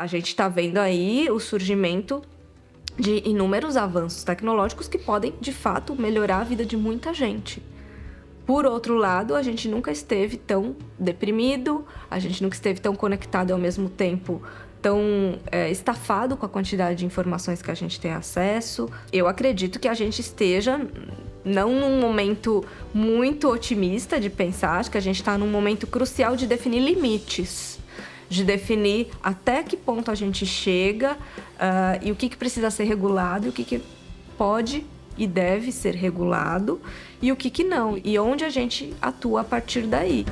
A gente está vendo aí o surgimento de inúmeros avanços tecnológicos que podem, de fato, melhorar a vida de muita gente. Por outro lado, a gente nunca esteve tão deprimido, a gente nunca esteve tão conectado e, ao mesmo tempo, tão estafado com a quantidade de informações que a gente tem acesso. Eu acredito que a gente esteja, não num momento muito otimista de pensar, acho que a gente está num momento crucial de definir limites, de definir até que ponto a gente chega e o que precisa ser regulado, e o que pode e deve ser regulado e o que não, e onde a gente atua a partir daí.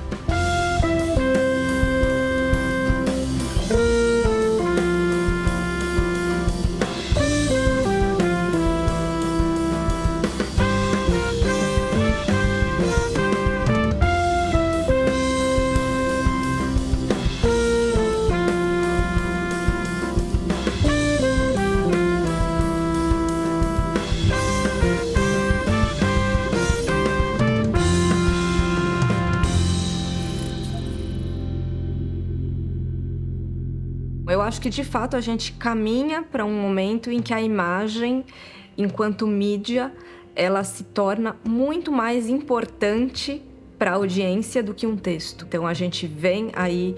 Eu acho que, de fato, a gente caminha para um momento em que a imagem, enquanto mídia, ela se torna muito mais importante para a audiência do que um texto. Então, a gente vem aí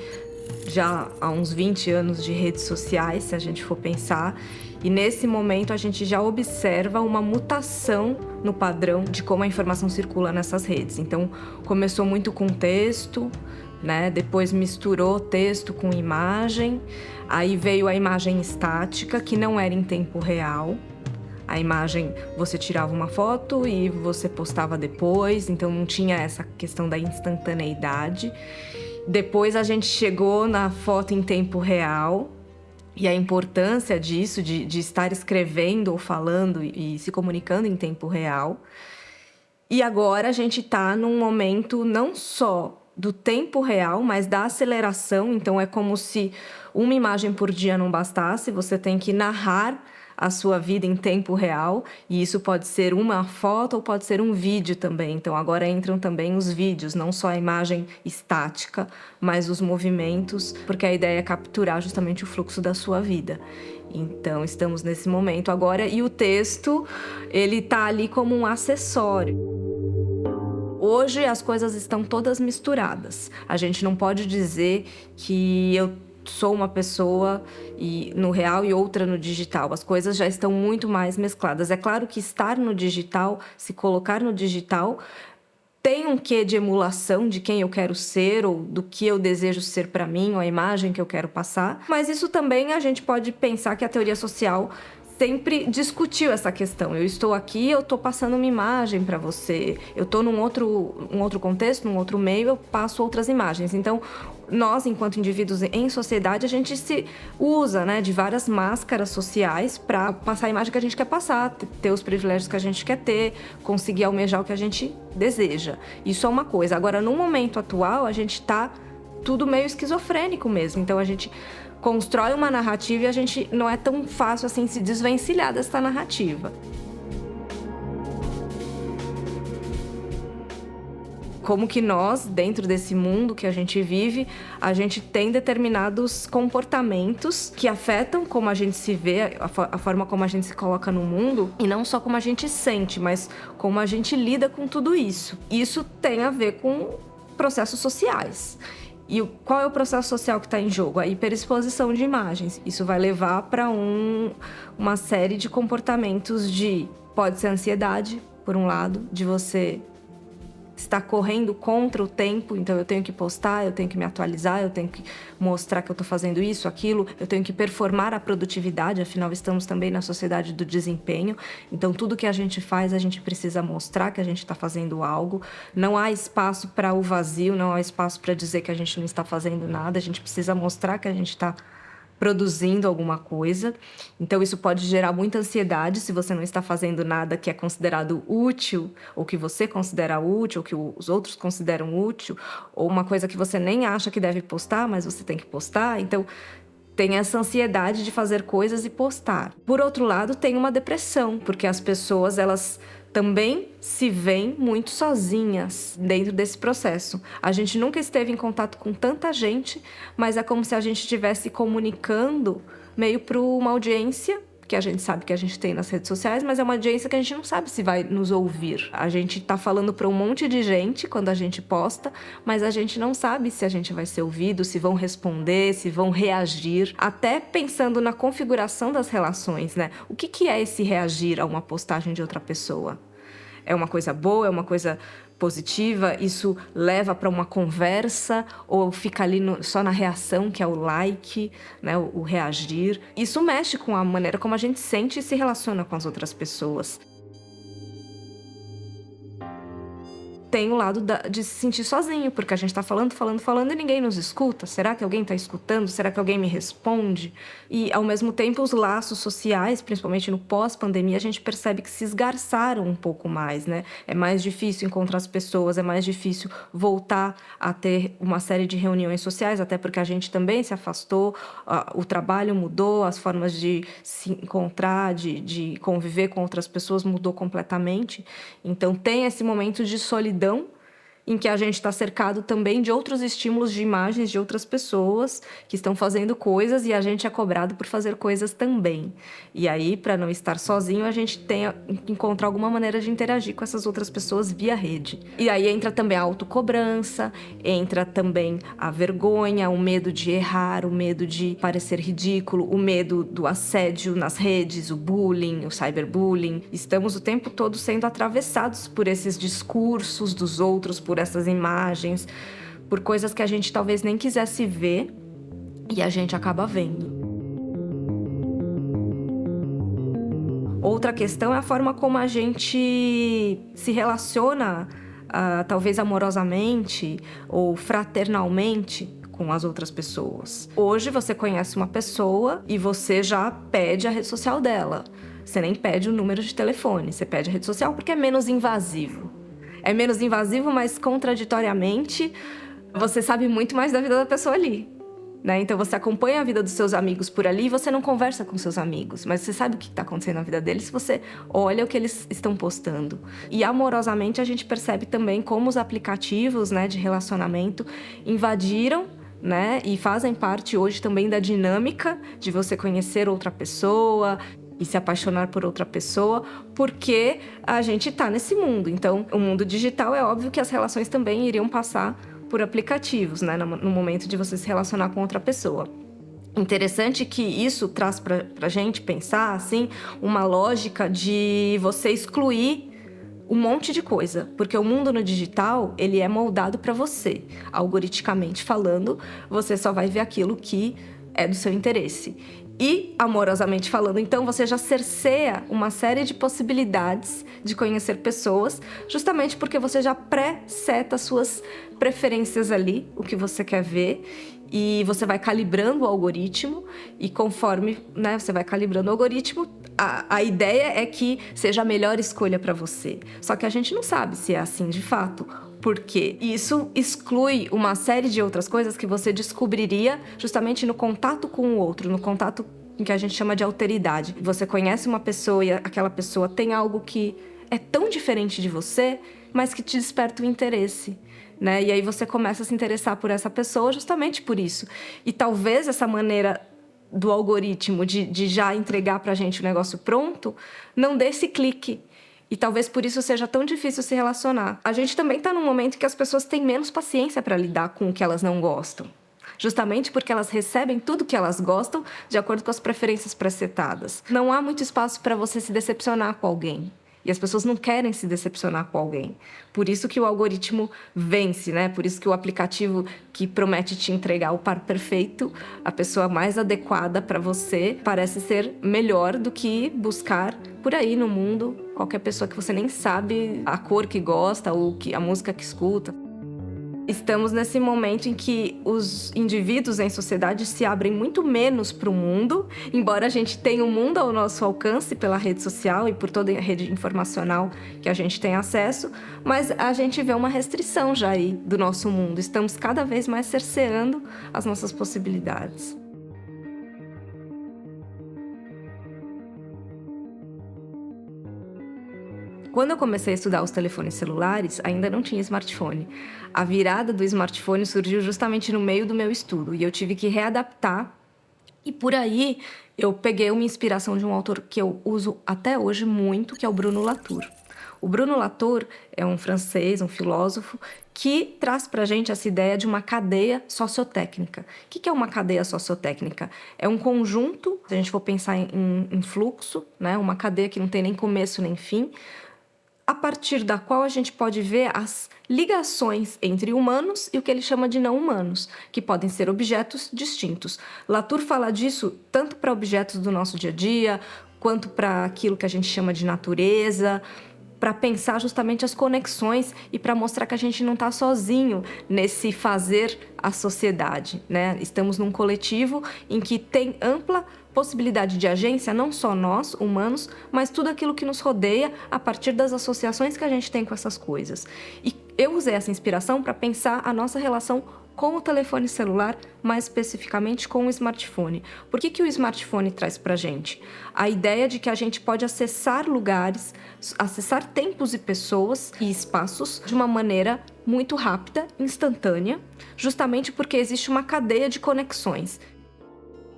já há uns 20 anos de redes sociais, se a gente for pensar, e nesse momento a gente já observa uma mutação no padrão de como a informação circula nessas redes. Então, começou muito com texto, né? Depois misturou texto com imagem, aí veio a imagem estática, que não era em tempo real. A imagem, você tirava uma foto e você postava depois, então não tinha essa questão da instantaneidade. Depois a gente chegou na foto em tempo real, e a importância disso, de estar escrevendo ou falando e se comunicando em tempo real. E agora a gente está num momento não só do tempo real, mas da aceleração. Então é como se uma imagem por dia não bastasse, você tem que narrar a sua vida em tempo real, e isso pode ser uma foto ou pode ser um vídeo também. Então agora entram também os vídeos, não só a imagem estática, mas os movimentos, porque a ideia é capturar justamente o fluxo da sua vida. Então estamos nesse momento agora, e o texto, ele tá ali como um acessório. Hoje as coisas estão todas misturadas. A gente não pode dizer que eu sou uma pessoa no real e outra no digital. As coisas já estão muito mais mescladas. É claro que estar no digital, se colocar no digital, tem um quê de emulação de quem eu quero ser ou do que eu desejo ser para mim, ou a imagem que eu quero passar. Mas isso também a gente pode pensar que a teoria social sempre discutiu essa questão. Eu estou aqui, eu estou passando uma imagem para você. Eu estou num outro contexto, num outro meio, eu passo outras imagens. Então, nós, enquanto indivíduos em sociedade, a gente se usa, né, de várias máscaras sociais para passar a imagem que a gente quer passar, ter os privilégios que a gente quer ter, conseguir almejar o que a gente deseja. Isso é uma coisa. Agora, no momento atual, a gente está tudo meio esquizofrênico mesmo. Então, a gente constrói uma narrativa e a gente não é tão fácil assim se desvencilhar dessa narrativa. Como que nós, dentro desse mundo que a gente vive, a gente tem determinados comportamentos que afetam como a gente se vê, a forma como a gente se coloca no mundo, e não só como a gente sente, mas como a gente lida com tudo isso. Isso tem a ver com processos sociais. E qual é o processo social que está em jogo? A hiperexposição de imagens. Isso vai levar para uma série de comportamentos pode ser ansiedade, por um lado, de você estar correndo contra o tempo, então eu tenho que postar, eu tenho que me atualizar, eu tenho que mostrar que eu estou fazendo isso, aquilo, eu tenho que performar a produtividade, afinal estamos também na sociedade do desempenho, então tudo que a gente faz, a gente precisa mostrar que a gente está fazendo algo, não há espaço para o vazio, não há espaço para dizer que a gente não está fazendo nada, a gente precisa mostrar que a gente está produzindo alguma coisa. Então isso pode gerar muita ansiedade se você não está fazendo nada que é considerado útil, ou que você considera útil, ou que os outros consideram útil, ou uma coisa que você nem acha que deve postar, mas você tem que postar. Então tem essa ansiedade de fazer coisas e postar. Por outro lado, tem uma depressão, porque as pessoas, elas também se veem muito sozinhas dentro desse processo. A gente nunca esteve em contato com tanta gente, mas é como se a gente estivesse comunicando meio para uma audiência que a gente sabe que a gente tem nas redes sociais, mas é uma audiência que a gente não sabe se vai nos ouvir. A gente tá falando para um monte de gente quando a gente posta, mas a gente não sabe se a gente vai ser ouvido, se vão responder, se vão reagir. Até pensando na configuração das relações, né? O que é esse reagir a uma postagem de outra pessoa? É uma coisa boa? É uma coisa positiva? Isso leva para uma conversa? Ou fica ali só na reação, que é o like, né? O reagir? Isso mexe com a maneira como a gente sente e se relaciona com as outras pessoas. Tem o lado de se sentir sozinho, porque a gente tá falando e ninguém nos escuta. Será que alguém tá escutando? Será que alguém me responde? E, ao mesmo tempo, os laços sociais, principalmente no pós-pandemia, a gente percebe que se esgarçaram um pouco mais, né? É mais difícil encontrar as pessoas, é mais difícil voltar a ter uma série de reuniões sociais, até porque a gente também se afastou, o trabalho mudou, as formas de se encontrar, de conviver com outras pessoas mudou completamente. Então, tem esse momento de solidão em que a gente está cercado também de outros estímulos de imagens de outras pessoas que estão fazendo coisas e a gente é cobrado por fazer coisas também. E aí, para não estar sozinho, a gente tem que encontrar alguma maneira de interagir com essas outras pessoas via rede. E aí entra também a autocobrança, entra também a vergonha, o medo de errar, o medo de parecer ridículo, o medo do assédio nas redes, o bullying, o cyberbullying. Estamos o tempo todo sendo atravessados por esses discursos dos outros, por essas imagens, por coisas que a gente talvez nem quisesse ver e a gente acaba vendo. Outra questão é a forma como a gente se relaciona, talvez amorosamente ou fraternalmente, com as outras pessoas. Hoje você conhece uma pessoa e você já pede a rede social dela. Você nem pede o número de telefone, você pede a rede social porque é menos invasivo. É menos invasivo, mas contraditoriamente você sabe muito mais da vida da pessoa ali, né? Então você acompanha a vida dos seus amigos por ali e você não conversa com seus amigos, mas você sabe o que está acontecendo na vida deles se você olha o que eles estão postando. E amorosamente a gente percebe também como os aplicativos, né, de relacionamento invadiram, né, e fazem parte hoje também da dinâmica de você conhecer outra pessoa e se apaixonar por outra pessoa, porque a gente tá nesse mundo. Então, o mundo digital, é óbvio que as relações também iriam passar por aplicativos, né? No momento de você se relacionar com outra pessoa. Interessante que isso traz pra gente pensar, assim, uma lógica de você excluir um monte de coisa, porque o mundo no digital, ele é moldado para você. Algoritmicamente falando, você só vai ver aquilo que é do seu interesse. E, amorosamente falando, então, você já cerceia uma série de possibilidades de conhecer pessoas, justamente porque você já pré-seta suas preferências ali, o que você quer ver, e você vai calibrando o algoritmo, e conforme, né, você vai calibrando o algoritmo, a ideia é que seja a melhor escolha para você. Só que a gente não sabe se é assim de fato. Porque isso exclui uma série de outras coisas que você descobriria justamente no contato com o outro, no contato que a gente chama de alteridade. Você conhece uma pessoa e aquela pessoa tem algo que é tão diferente de você, mas que te desperta o interesse, né? E aí você começa a se interessar por essa pessoa justamente por isso. E talvez essa maneira do algoritmo de já entregar pra gente o negócio pronto não dê esse clique. E talvez por isso seja tão difícil se relacionar. A gente também está num momento que as pessoas têm menos paciência para lidar com o que elas não gostam. Justamente porque elas recebem tudo que elas gostam de acordo com as preferências pré-setadas. Não há muito espaço para você se decepcionar com alguém. E as pessoas não querem se decepcionar com alguém. Por isso que o algoritmo vence, né? Por isso que o aplicativo que promete te entregar o par perfeito, a pessoa mais adequada para você, parece ser melhor do que buscar por aí no mundo qualquer pessoa que você nem sabe a cor que gosta ou a música que escuta. Estamos nesse momento em que os indivíduos em sociedade se abrem muito menos para o mundo, embora a gente tenha o mundo ao nosso alcance pela rede social e por toda a rede informacional que a gente tem acesso, mas a gente vê uma restrição já aí do nosso mundo. Estamos cada vez mais cerceando as nossas possibilidades. Quando eu comecei a estudar os telefones celulares, ainda não tinha smartphone. A virada do smartphone surgiu justamente no meio do meu estudo e eu tive que readaptar. E por aí eu peguei uma inspiração de um autor que eu uso até hoje muito, que é o Bruno Latour. O Bruno Latour é um francês, um filósofo, que traz para a gente essa ideia de uma cadeia sociotécnica. O que é uma cadeia sociotécnica? É um conjunto, se a gente for pensar em fluxo, né? Uma cadeia que não tem nem começo nem fim, a partir da qual a gente pode ver as ligações entre humanos e o que ele chama de não humanos, que podem ser objetos distintos. Latour fala disso tanto para objetos do nosso dia a dia, quanto para aquilo que a gente chama de natureza, para pensar justamente as conexões e para mostrar que a gente não está sozinho nesse fazer a sociedade, né? Estamos num coletivo em que tem ampla possibilidade de agência, não só nós, humanos, mas tudo aquilo que nos rodeia a partir das associações que a gente tem com essas coisas. E eu usei essa inspiração para pensar a nossa relação com o telefone celular, mais especificamente com o smartphone. Por que o smartphone traz para a gente? A ideia de que a gente pode acessar lugares, acessar tempos e pessoas e espaços de uma maneira muito rápida, instantânea, justamente porque existe uma cadeia de conexões.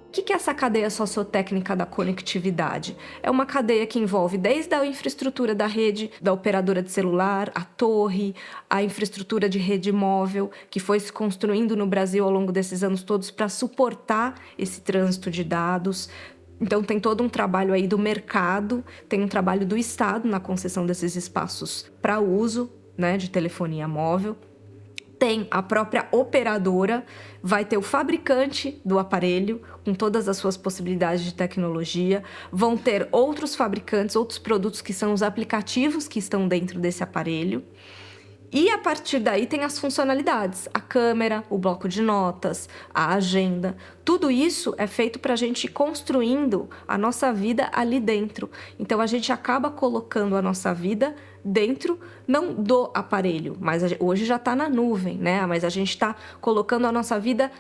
O que é essa cadeia sociotécnica da conectividade? É uma cadeia que envolve desde a infraestrutura da rede, da operadora de celular, a torre, a infraestrutura de rede móvel, que foi se construindo no Brasil ao longo desses anos todos para suportar esse trânsito de dados. Então tem todo um trabalho aí do mercado, tem um trabalho do Estado na concessão desses espaços para uso, né, de telefonia móvel. Tem a própria operadora, vai ter o fabricante do aparelho, com todas as suas possibilidades de tecnologia, vão ter outros fabricantes, outros produtos que são os aplicativos que estão dentro desse aparelho. E a partir daí tem as funcionalidades, a câmera, o bloco de notas, a agenda. Tudo isso é feito para a gente ir construindo a nossa vida ali dentro. Então a gente acaba colocando a nossa vida dentro, não do aparelho, mas hoje já está na nuvem, né? Mas a gente está colocando a nossa vida,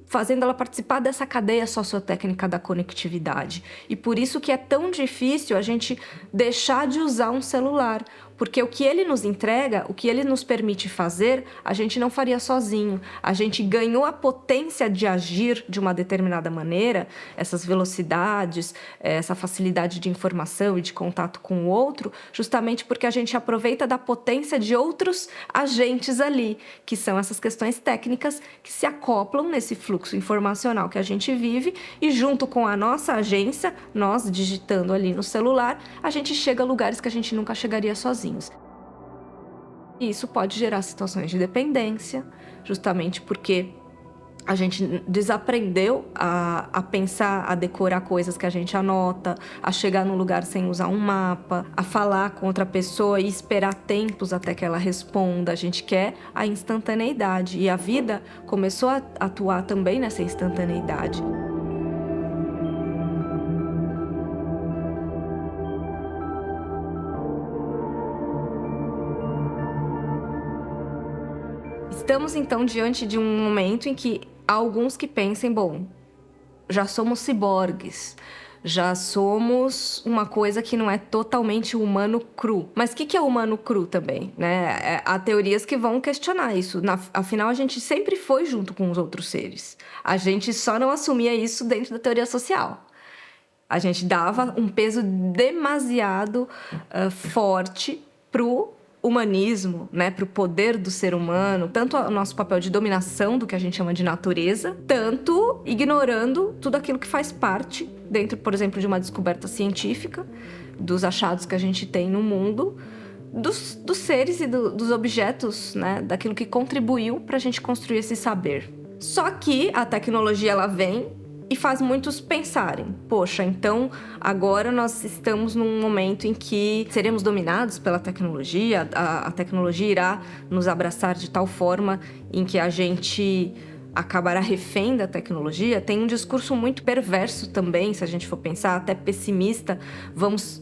fazendo ela participar dessa cadeia sociotécnica da conectividade. E por isso que é tão difícil a gente deixar de usar um celular, porque o que ele nos entrega, o que ele nos permite fazer, a gente não faria sozinho. A gente ganhou a potência de agir de uma determinada maneira, essas velocidades, essa facilidade de informação e de contato com o outro, justamente porque a gente aproveita da potência de outros agentes ali, que são essas questões técnicas que se acoplam nesse fluxo informacional que a gente vive e junto com a nossa agência, nós digitando ali no celular, a gente chega a lugares que a gente nunca chegaria sozinho. E isso pode gerar situações de dependência, justamente porque a gente desaprendeu a pensar, a decorar coisas que a gente anota, a chegar num lugar sem usar um mapa, a falar com outra pessoa e esperar tempos até que ela responda. A gente quer a instantaneidade e a vida começou a atuar também nessa instantaneidade. Estamos, então, diante de um momento em que há alguns que pensem, bom, já somos ciborgues, já somos uma coisa que não é totalmente humano cru. Mas o que é humano cru também, né? Há teorias que vão questionar isso. Afinal, a gente sempre foi junto com os outros seres. A gente só não assumia isso dentro da teoria social. A gente dava um peso demasiado forte pro humanismo, né, para o poder do ser humano, tanto o nosso papel de dominação do que a gente chama de natureza, tanto ignorando tudo aquilo que faz parte dentro, por exemplo, de uma descoberta científica, dos achados que a gente tem no mundo, dos seres e dos objetos, né, daquilo que contribuiu para a gente construir esse saber. Só que a tecnologia ela vem e faz muitos pensarem, poxa, então agora nós estamos num momento em que seremos dominados pela tecnologia, a tecnologia irá nos abraçar de tal forma em que a gente acabará refém da tecnologia, tem um discurso muito perverso também, se a gente for pensar, até pessimista,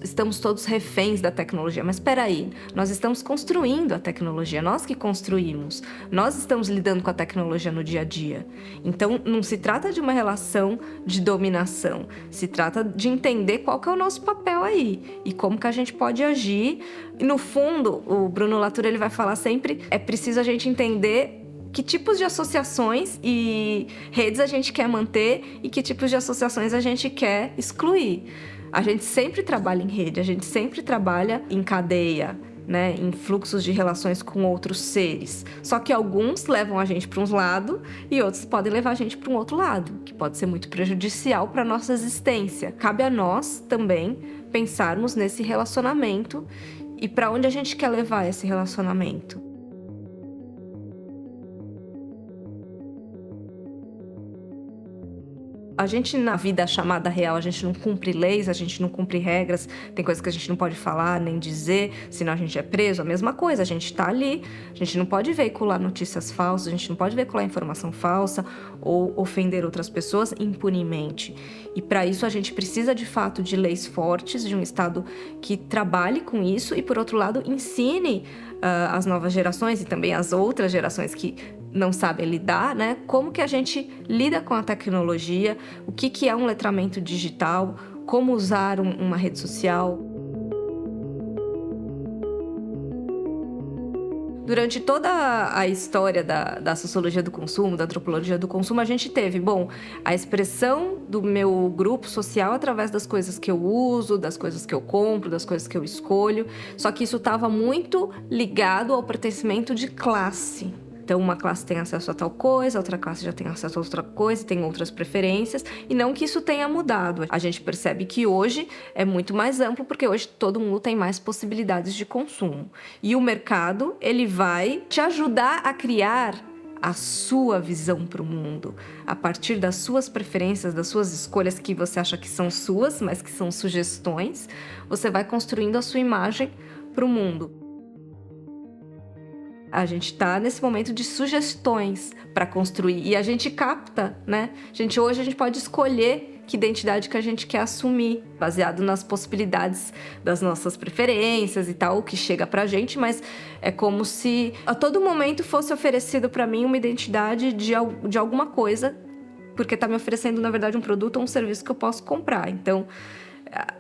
estamos todos reféns da tecnologia. Mas espera aí, nós estamos construindo a tecnologia, nós que construímos, nós estamos lidando com a tecnologia no dia a dia. Então, não se trata de uma relação de dominação, se trata de entender qual que é o nosso papel aí e como que a gente pode agir. E, no fundo, o Bruno Latour ele vai falar sempre, é preciso a gente entender que tipos de associações e redes a gente quer manter e que tipos de associações a gente quer excluir. A gente sempre trabalha em rede, a gente sempre trabalha em cadeia, né, em fluxos de relações com outros seres. Só que alguns levam a gente para um lado e outros podem levar a gente para um outro lado, que pode ser muito prejudicial para a nossa existência. Cabe a nós também pensarmos nesse relacionamento e para onde a gente quer levar esse relacionamento. A gente, na vida chamada real, a gente não cumpre leis, a gente não cumpre regras, tem coisas que a gente não pode falar nem dizer, senão a gente é preso. A mesma coisa, a gente tá ali, a gente não pode veicular notícias falsas, a gente não pode veicular informação falsa ou ofender outras pessoas impunemente. E para isso a gente precisa, de fato, de leis fortes, de um Estado que trabalhe com isso e, por outro lado, ensine as novas gerações e também as outras gerações que não sabem lidar, né? Como que a gente lida com a tecnologia, o que é um letramento digital, como usar uma rede social. Durante toda a história da sociologia do consumo, da antropologia do consumo, a gente teve, a expressão do meu grupo social através das coisas que eu uso, das coisas que eu compro, das coisas que eu escolho. Só que isso estava muito ligado ao pertencimento de classe. Então, uma classe tem acesso a tal coisa, outra classe já tem acesso a outra coisa, tem outras preferências, e não que isso tenha mudado. A gente percebe que hoje é muito mais amplo, porque hoje todo mundo tem mais possibilidades de consumo. E o mercado, ele vai te ajudar a criar a sua visão para o mundo, a partir das suas preferências, das suas escolhas que você acha que são suas, mas que são sugestões, você vai construindo a sua imagem para o mundo. A gente está nesse momento de sugestões para construir e a gente capta, né? Hoje a gente pode escolher que identidade que a gente quer assumir, baseado nas possibilidades das nossas preferências e tal, o que chega pra gente, mas é como se a todo momento fosse oferecido para mim uma identidade de alguma coisa, porque tá me oferecendo, na verdade, um produto ou um serviço que eu posso comprar. Então,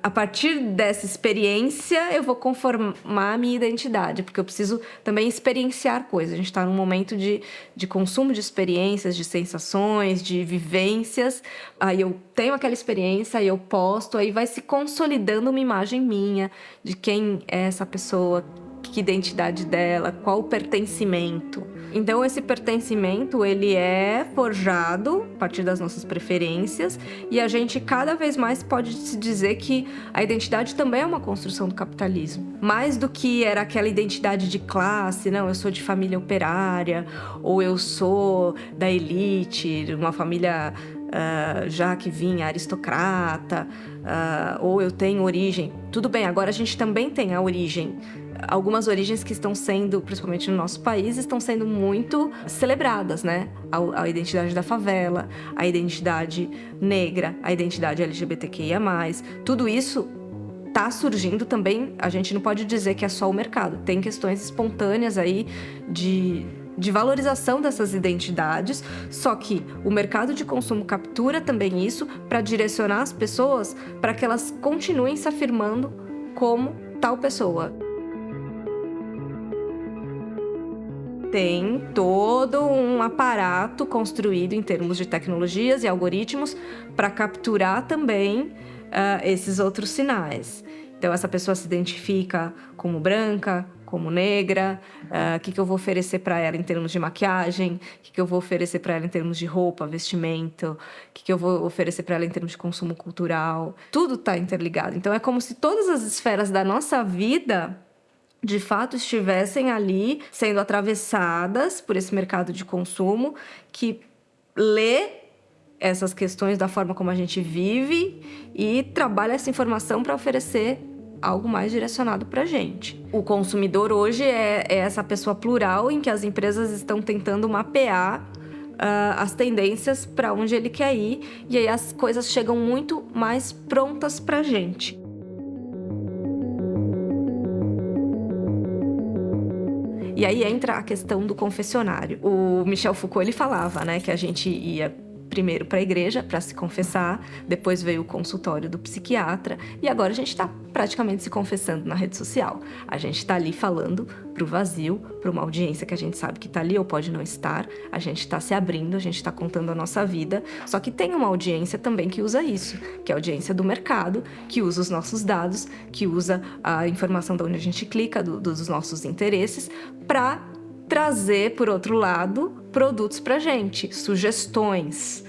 a partir dessa experiência, eu vou conformar a minha identidade, porque eu preciso também experienciar coisas. A gente está num momento de consumo de experiências, de sensações, de vivências. Aí eu tenho aquela experiência, aí eu posto, aí vai se consolidando uma imagem minha de quem é essa pessoa, que identidade dela, qual o pertencimento. Então, esse pertencimento, ele é forjado a partir das nossas preferências e a gente cada vez mais pode se dizer que a identidade também é uma construção do capitalismo. Mais do que era aquela identidade de classe, não, eu sou de família operária, ou eu sou da elite, de uma família já que vinha aristocrata, ou eu tenho origem. Tudo bem, agora a gente também tem a origem. Algumas origens que estão sendo, principalmente no nosso país, estão sendo muito celebradas, né? A identidade da favela, a identidade negra, a identidade LGBTQIA+. Tudo isso está surgindo também, a gente não pode dizer que é só o mercado. Tem questões espontâneas aí de valorização dessas identidades, só que o mercado de consumo captura também isso para direcionar as pessoas para que elas continuem se afirmando como tal pessoa. Tem todo um aparato construído em termos de tecnologias e algoritmos para capturar também esses outros sinais. Então, essa pessoa se identifica como branca, como negra, o que eu vou oferecer para ela em termos de maquiagem, o que eu vou oferecer para ela em termos de roupa, vestimento, o que eu vou oferecer para ela em termos de consumo cultural. Tudo está interligado. Então, é como se todas as esferas da nossa vida de fato estivessem ali sendo atravessadas por esse mercado de consumo que lê essas questões da forma como a gente vive e trabalha essa informação para oferecer algo mais direcionado para a gente. O consumidor hoje é essa pessoa plural em que as empresas estão tentando mapear as tendências para onde ele quer ir, e aí as coisas chegam muito mais prontas para a gente. E aí entra a questão do confessionário. O Michel Foucault, ele falava, né, que a gente ia primeiro para a igreja para se confessar, depois veio o consultório do psiquiatra e agora a gente está praticamente se confessando na rede social. A gente está ali falando para o vazio, para uma audiência que a gente sabe que está ali ou pode não estar. A gente está se abrindo, a gente está contando a nossa vida. Só que tem uma audiência também que usa isso, que é a audiência do mercado, que usa os nossos dados, que usa a informação de onde a gente clica, dos nossos interesses, para trazer, por outro lado, produtos para a gente, sugestões.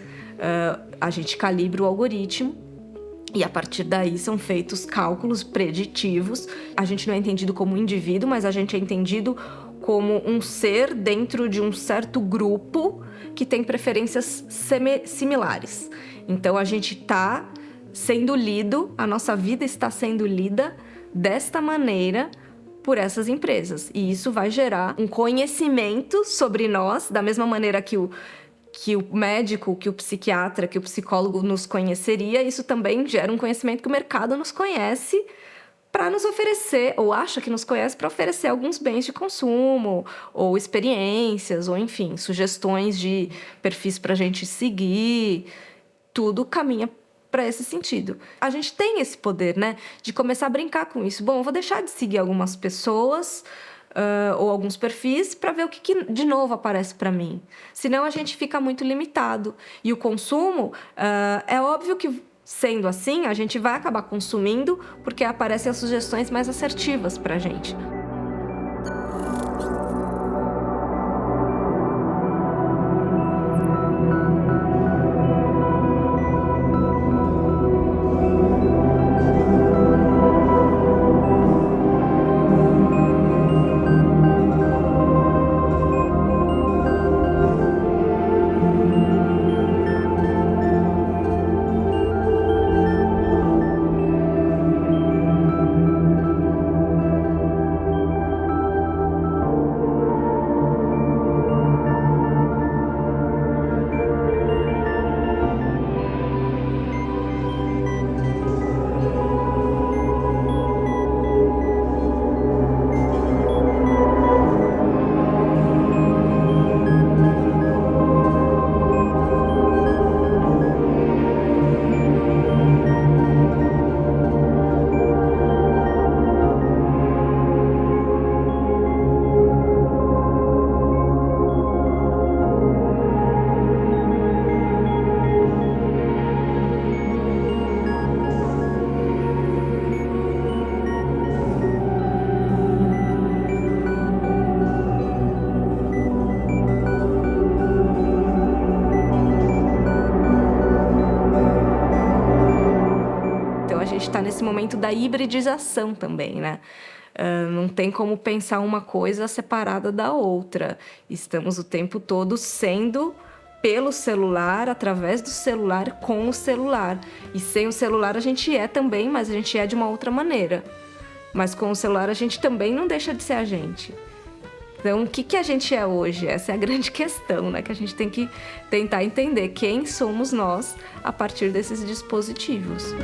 A gente calibra o algoritmo e a partir daí são feitos cálculos preditivos. A gente não é entendido como um indivíduo, mas a gente é entendido como um ser dentro de um certo grupo que tem preferências similares. Então a gente está sendo lido, a nossa vida está sendo lida desta maneira por essas empresas. E isso vai gerar um conhecimento sobre nós, da mesma maneira que o médico, que o psiquiatra, que o psicólogo nos conheceria. Isso também gera um conhecimento que o mercado nos conhece para nos oferecer, ou acha que nos conhece para oferecer alguns bens de consumo, ou experiências, ou enfim, sugestões de perfis para a gente seguir. Tudo caminha para esse sentido. A gente tem esse poder, né, de começar a brincar com isso. Bom, eu vou deixar de seguir algumas pessoas ou alguns perfis para ver o que de novo aparece para mim. Senão a gente fica muito limitado. E o consumo, é óbvio que, sendo assim, a gente vai acabar consumindo porque aparecem as sugestões mais assertivas para a gente. Está nesse momento da hibridização também, né? Não tem como pensar uma coisa separada da outra. Estamos o tempo todo sendo pelo celular, através do celular, com o celular. E sem o celular a gente é também, mas a gente é de uma outra maneira. Mas com o celular a gente também não deixa de ser a gente. Então, o que a gente é hoje? Essa é a grande questão, né? Que a gente tem que tentar entender quem somos nós a partir desses dispositivos.